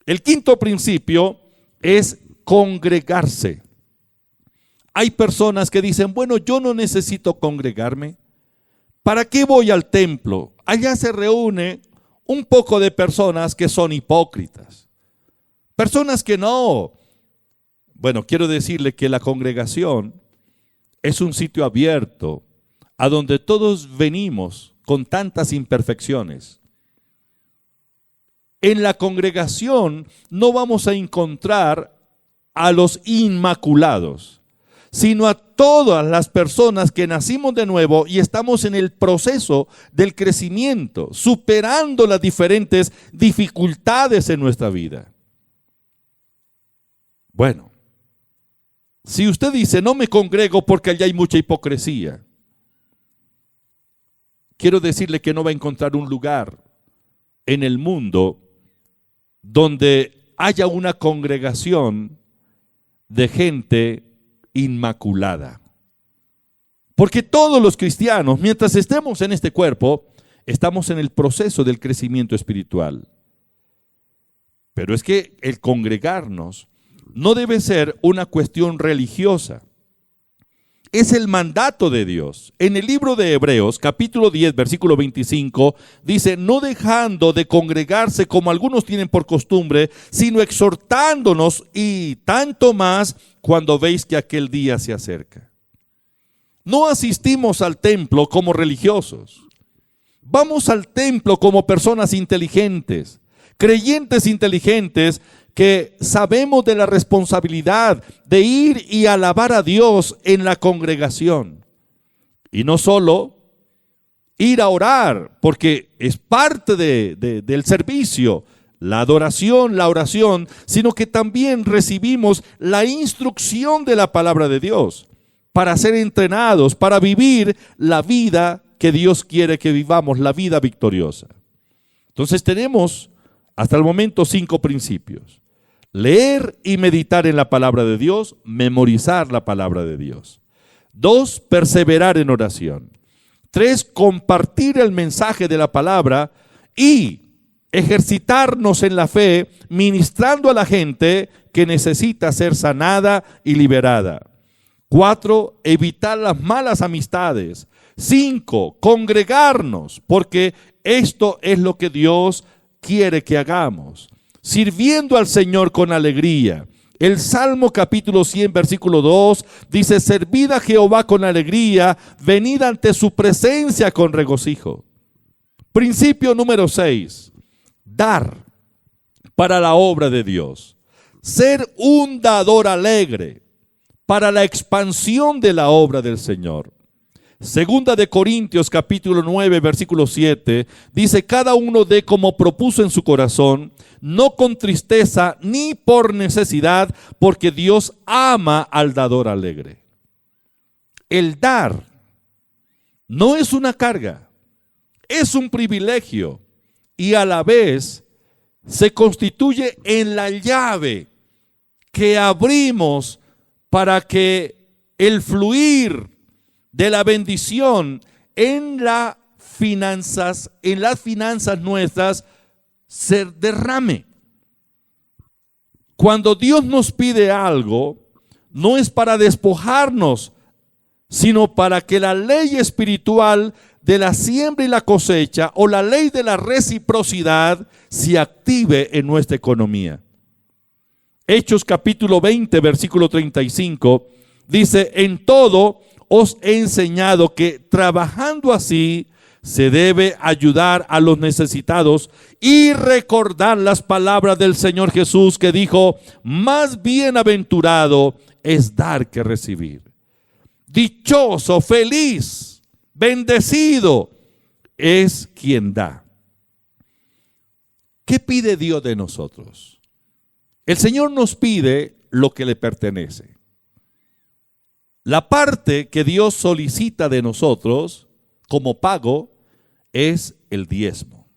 El quinto principio es congregarse. Hay personas que dicen, bueno, yo no necesito congregarme. ¿Para qué voy al templo? Allá se reúne un poco de personas que son hipócritas. Personas que no. Bueno, quiero decirle que la congregación es un sitio abierto a donde todos venimos con tantas imperfecciones. En la congregación no vamos a encontrar a los inmaculados, sino a todas las personas que nacimos de nuevo y estamos en el proceso del crecimiento, superando las diferentes dificultades en nuestra vida. Bueno, Si usted dice, no me congrego porque allá hay mucha hipocresía, quiero decirle que no va a encontrar un lugar en el mundo donde haya una congregación de gente inmaculada. Porque todos los cristianos, mientras estemos en este cuerpo, estamos en el proceso del crecimiento espiritual. Pero es que el congregarnos no debe ser una cuestión religiosa. Es el mandato de Dios. En el libro de Hebreos, capítulo 10, versículo 25, dice, no dejando de congregarse como algunos tienen por costumbre, sino exhortándonos, y tanto más cuando veis que aquel día se acerca. No asistimos al templo como religiosos. Vamos al templo como personas inteligentes, creyentes inteligentes, que sabemos de la responsabilidad de ir y alabar a Dios en la congregación. Y no solo ir a orar, porque es parte del servicio, la adoración, la oración, sino que también recibimos la instrucción de la palabra de Dios para ser entrenados, para vivir la vida que Dios quiere que vivamos, la vida victoriosa. Entonces tenemos hasta el momento 5 principios. Leer y meditar en la palabra de Dios, memorizar la palabra de Dios. 2, perseverar en oración. 3, compartir el mensaje de la palabra y ejercitarnos en la fe, ministrando a la gente que necesita ser sanada y liberada. 4, evitar las malas amistades. 5, congregarnos, porque esto es lo que Dios quiere que hagamos, sirviendo al Señor con alegría. El Salmo capítulo 100, versículo 2 dice, servid a Jehová con alegría, venid ante su presencia con regocijo. Principio número 6, dar para la obra de Dios. Ser un dador alegre para la expansión de la obra del Señor. Segunda de Corintios capítulo 9 versículo 7 dice, cada uno dé como propuso en su corazón, no con tristeza ni por necesidad, porque Dios ama al dador alegre. El dar no es una carga, es un privilegio y a la vez se constituye en la llave que abrimos para que el fluir de la bendición en las finanzas nuestras se derrame. Cuando Dios nos pide algo, no es para despojarnos, sino para que la ley espiritual de la siembra y la cosecha, o la ley de la reciprocidad, se active en nuestra economía. Hechos capítulo 20, versículo 35, dice, en todo os he enseñado que trabajando así se debe ayudar a los necesitados y recordar las palabras del Señor Jesús que dijo, más bienaventurado es dar que recibir. Dichoso, feliz, bendecido es quien da. ¿Qué pide Dios de nosotros? El Señor nos pide lo que le pertenece. La parte que Dios solicita de nosotros como pago es el diezmo.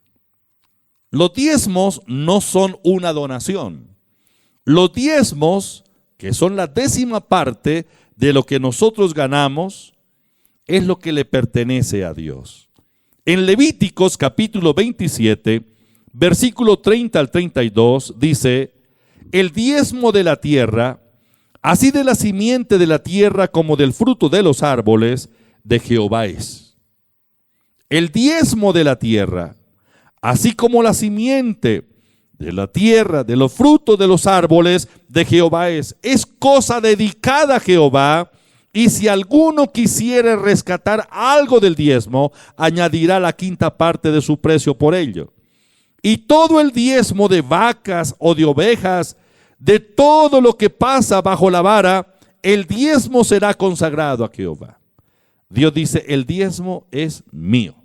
Los diezmos no son una donación. Los diezmos, que son la 10ª parte de lo que nosotros ganamos, es lo que le pertenece a Dios. En Levíticos capítulo 27, versículo 30 al 32, dice, el diezmo de la tierra, así de la simiente de la tierra como del fruto de los árboles, de Jehová es. El diezmo de la tierra, así como la simiente de la tierra, de los frutos de los árboles, de Jehová es cosa dedicada a Jehová, y si alguno quisiere rescatar algo del diezmo, añadirá la 5ª parte de su precio por ello. Y todo el diezmo de vacas o de ovejas, de todo lo que pasa bajo la vara, el diezmo será consagrado a Jehová. Dios dice, el diezmo es mío.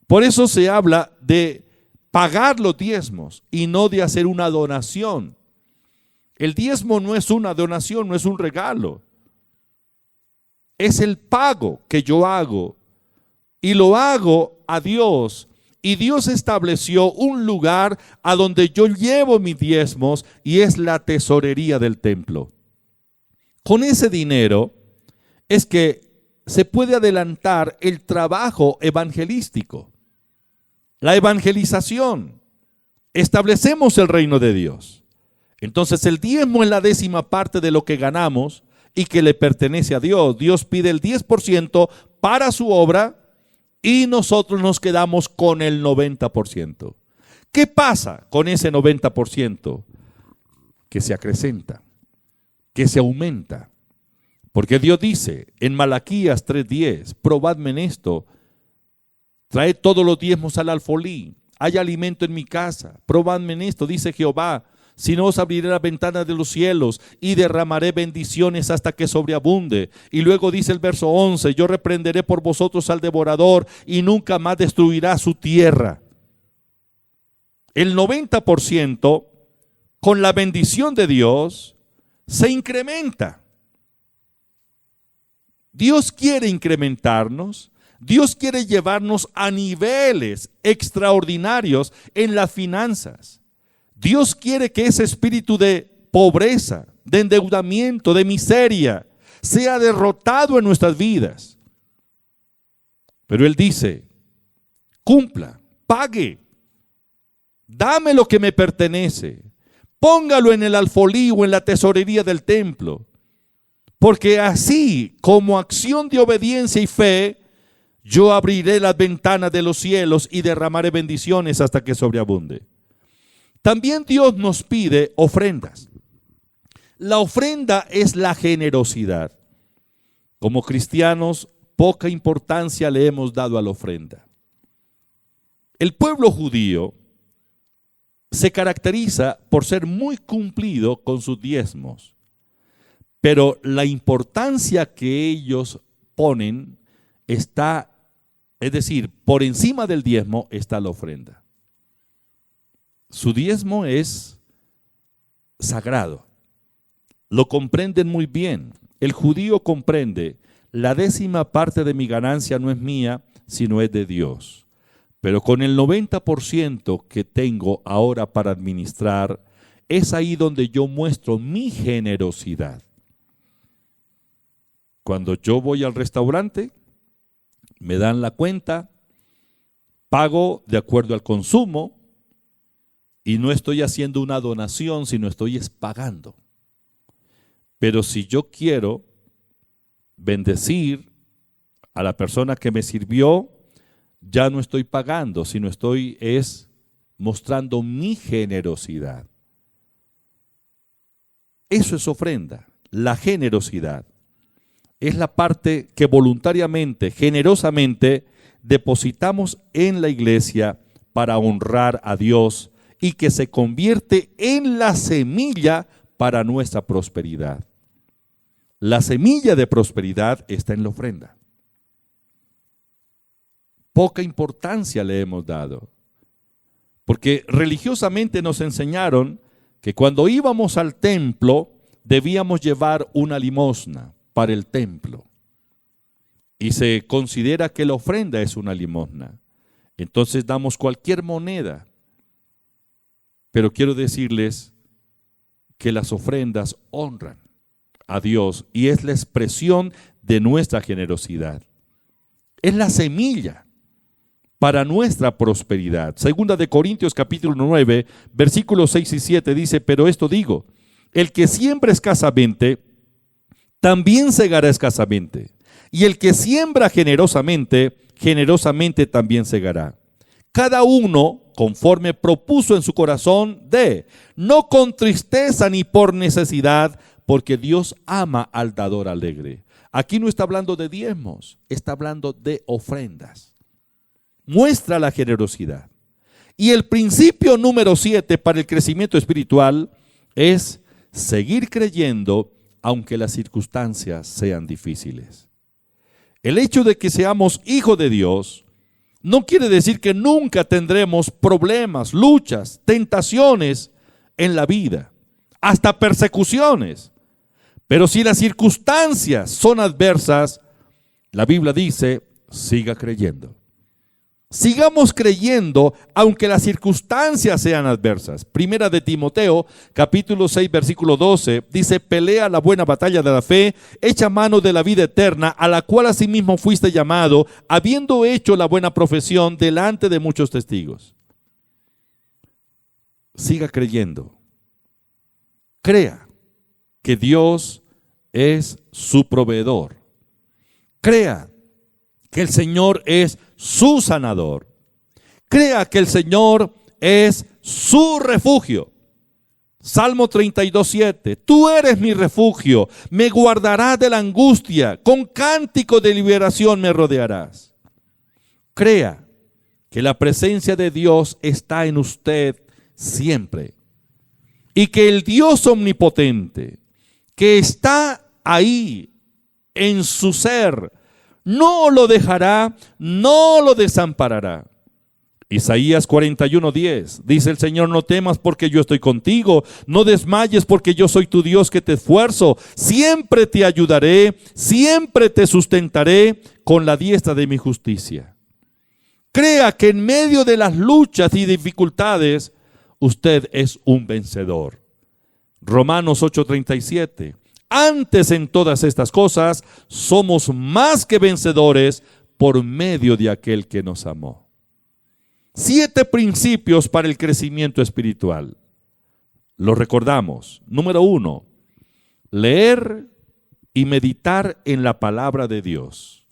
Por eso se habla de pagar los diezmos y no de hacer una donación. El diezmo no es una donación, no es un regalo. Es el pago que yo hago y lo hago a Dios. Y Dios estableció un lugar a donde yo llevo mis diezmos y es la tesorería del templo. Con ese dinero es que se puede adelantar el trabajo evangelístico, la evangelización. Establecemos el reino de Dios. Entonces el diezmo es la 10ª parte de lo que ganamos y que le pertenece a Dios. Dios pide el 10% para su obra y nosotros nos quedamos con el 90%. ¿Qué pasa con ese 90%? Que se acrecenta, que se aumenta. Porque Dios dice en Malaquías 3:10, probadme en esto, traed todos los diezmos al alfolí, hay alimento en mi casa, probadme en esto, dice Jehová, si no os abriré la ventana de los cielos y derramaré bendiciones hasta que sobreabunde. Y luego dice el verso 11, yo reprenderé por vosotros al devorador y nunca más destruirá su tierra. El 90% con la bendición de Dios se incrementa. Dios quiere incrementarnos, Dios quiere llevarnos a niveles extraordinarios en las finanzas. Dios quiere que ese espíritu de pobreza, de endeudamiento, de miseria, sea derrotado en nuestras vidas. Pero Él dice, cumpla, pague, dame lo que me pertenece, póngalo en el alfolí o en la tesorería del templo. Porque así, como acción de obediencia y fe, yo abriré las ventanas de los cielos y derramaré bendiciones hasta que sobreabunde. También Dios nos pide ofrendas. La ofrenda es la generosidad. Como cristianos, poca importancia le hemos dado a la ofrenda. El pueblo judío se caracteriza por ser muy cumplido con sus diezmos. Pero la importancia que ellos ponen está, es decir, por encima del diezmo está la ofrenda. Su diezmo es sagrado. Lo comprenden muy bien. El judío comprende, la 10ª parte de mi ganancia no es mía, sino es de Dios. Pero con el 90% que tengo ahora para administrar, es ahí donde yo muestro mi generosidad. Cuando yo voy al restaurante, me dan la cuenta, pago de acuerdo al consumo y no estoy haciendo una donación, sino estoy pagando. Pero si yo quiero bendecir a la persona que me sirvió, ya no estoy pagando, sino estoy mostrando mi generosidad. Eso es ofrenda, la generosidad. Es la parte que voluntariamente, generosamente, depositamos en la iglesia para honrar a Dios y que se convierte en la semilla para nuestra prosperidad. La semilla de prosperidad está en la ofrenda. Poca importancia le hemos dado, porque religiosamente nos enseñaron que cuando íbamos al templo debíamos llevar una limosna para el templo. Y se considera que la ofrenda es una limosna. Entonces damos cualquier moneda. Pero quiero decirles que las ofrendas honran a Dios y es la expresión de nuestra generosidad. Es la semilla para nuestra prosperidad. Segunda de Corintios capítulo 9, versículos 6 y 7 dice, pero esto digo, el que siembra escasamente, también segará escasamente. Y el que siembra generosamente, generosamente también segará. Cada uno, conforme propuso en su corazón, dé, no con tristeza ni por necesidad, porque Dios ama al dador alegre. Aquí no está hablando de diezmos, está hablando de ofrendas. Muestra la generosidad. Y el principio número 7 para el crecimiento espiritual es seguir creyendo aunque las circunstancias sean difíciles. El hecho de que seamos hijos de Dios no quiere decir que nunca tendremos problemas, luchas, tentaciones en la vida. hasta persecuciones. Pero si las circunstancias son adversas, la Biblia dice, siga creyendo. Sigamos creyendo aunque las circunstancias sean adversas. Primera de Timoteo, capítulo 6, versículo 12, dice, pelea la buena batalla de la fe, echa mano de la vida eterna, a la cual asimismo fuiste llamado, habiendo hecho la buena profesión delante de muchos testigos. Siga creyendo. Crea que Dios es su proveedor. Crea que el Señor es su sanador. Crea que el Señor es su refugio. Salmo 32:7. Tú eres mi refugio, me guardarás de la angustia, con cántico de liberación me rodearás. Crea que la presencia de Dios está en usted siempre y que el Dios omnipotente que está ahí en su ser no lo dejará, no lo desamparará. Isaías 41:10 dice el Señor, no temas porque yo estoy contigo, no desmayes porque yo soy tu Dios que te esfuerzo, siempre te ayudaré, siempre te sustentaré con la diestra de mi justicia. Crea que en medio de las luchas y dificultades, usted es un vencedor. Romanos 8:37. Antes en todas estas cosas somos más que vencedores por medio de aquel que nos amó. 7 principios para el crecimiento espiritual. Los recordamos. Número 1, leer y meditar en la palabra de Dios.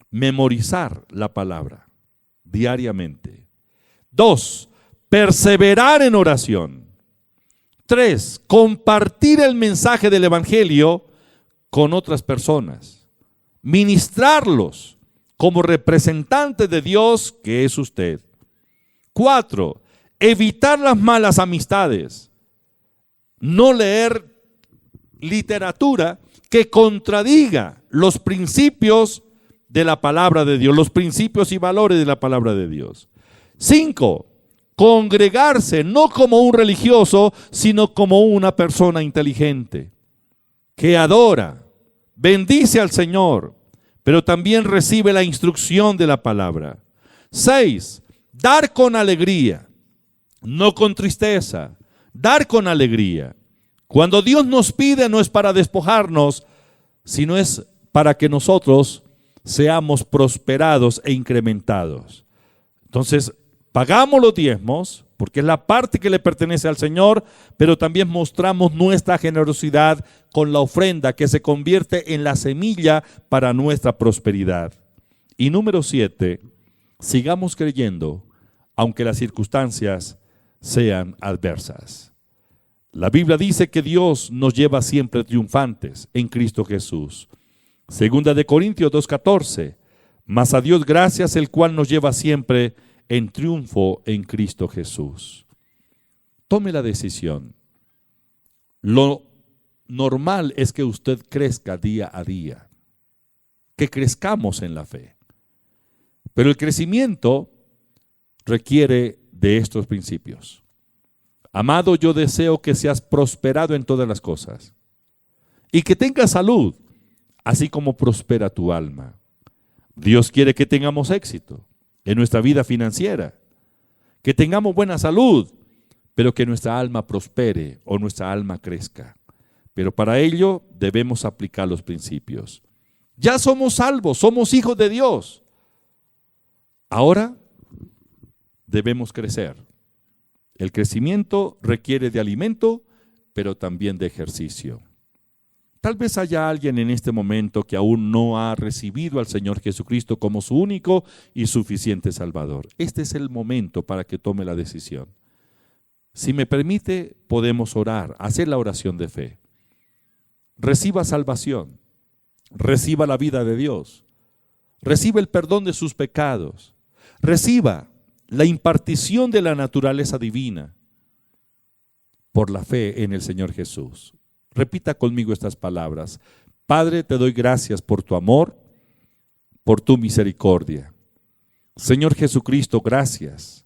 Memorizar la palabra diariamente. 2, perseverar en oración. 3, compartir el mensaje del Evangelio con otras personas. Ministrarlos como representante de Dios que es usted. 4, evitar las malas amistades. No leer literatura que contradiga los principios de la palabra de Dios, los principios y valores de la palabra de Dios. 5, congregarse no como un religioso, sino como una persona inteligente, que adora, bendice al Señor, pero también recibe la instrucción de la palabra. 6, dar con alegría, no con tristeza, dar con alegría. Cuando Dios nos pide no es para despojarnos, sino es para que nosotros seamos prosperados e incrementados. Entonces, pagamos los diezmos, porque es la parte que le pertenece al Señor, pero también mostramos nuestra generosidad con la ofrenda que se convierte en la semilla para nuestra prosperidad. Y número 7, sigamos creyendo, aunque las circunstancias sean adversas. La Biblia dice que Dios nos lleva siempre triunfantes en Cristo Jesús. Segunda de Corintios 2:14, mas a Dios gracias, el cual nos lleva siempre en triunfo en Cristo Jesús. Tome la decisión. Lo normal es que usted crezca día a día, que crezcamos en la fe. Pero el crecimiento requiere de estos principios. Amado, yo deseo que seas prosperado en todas las cosas y que tengas salud, así como prospera tu alma. Dios quiere que tengamos éxito en nuestra vida financiera, que tengamos buena salud, pero que nuestra alma prospere o nuestra alma crezca. Pero para ello debemos aplicar los principios. Ya somos salvos, somos hijos de Dios. Ahora debemos crecer. El crecimiento requiere de alimento, pero también de ejercicio. Tal vez haya alguien en este momento que aún no ha recibido al Señor Jesucristo como su único y suficiente Salvador. Este es el momento para que tome la decisión. Si me permite, podemos orar, hacer la oración de fe. Reciba salvación, reciba la vida de Dios, reciba el perdón de sus pecados, reciba la impartición de la naturaleza divina por la fe en el Señor Jesús. Repita conmigo estas palabras. Padre, te doy gracias por tu amor, por tu misericordia. Señor Jesucristo, gracias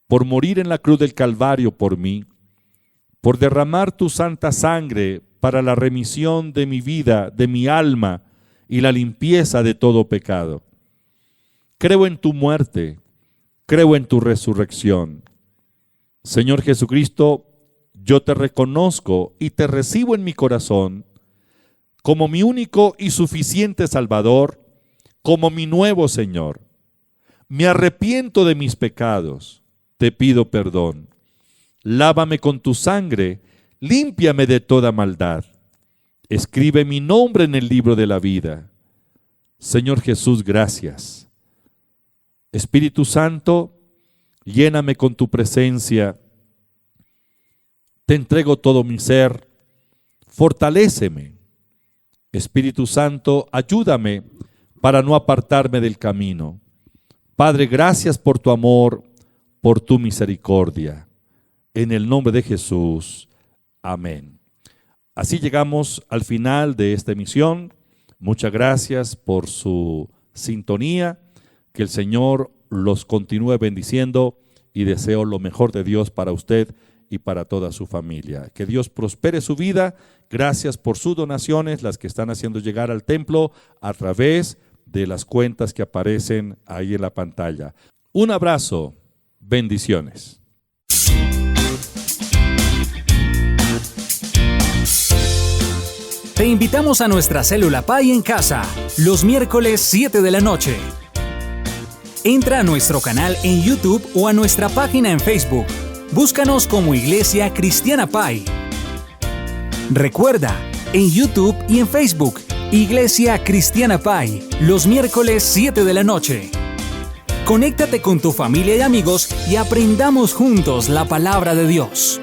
por morir en la cruz del Calvario por mí, por derramar tu santa sangre para la remisión de mi vida, de mi alma y la limpieza de todo pecado. Creo en tu muerte, creo en tu resurrección. Señor Jesucristo, yo te reconozco y te recibo en mi corazón como mi único y suficiente Salvador, como mi nuevo Señor. Me arrepiento de mis pecados, te pido perdón. Lávame con tu sangre, límpiame de toda maldad. Escribe mi nombre en el libro de la vida. Señor Jesús, gracias. Espíritu Santo, lléname con tu presencia. Te entrego todo mi ser. Fortaléceme. Espíritu Santo, ayúdame para no apartarme del camino. Padre, gracias por tu amor, por tu misericordia. En el nombre de Jesús. Amén. Así llegamos al final de esta emisión. Muchas gracias por su sintonía. Que el Señor los continúe bendiciendo y deseo lo mejor de Dios para usted y para toda su familia. Que Dios prospere su vida. Gracias por sus donaciones, las que están haciendo llegar al templo a través de las cuentas que aparecen ahí en la pantalla. Un abrazo. Bendiciones. Te invitamos a nuestra célula Pai en casa, los miércoles 7 de la noche. Entra a nuestro canal en YouTube o a nuestra página en Facebook. Búscanos como Iglesia Cristiana Pai. Recuerda, en YouTube y en Facebook, Iglesia Cristiana Pai, los miércoles 7 de la noche. Conéctate con tu familia y amigos y aprendamos juntos la palabra de Dios.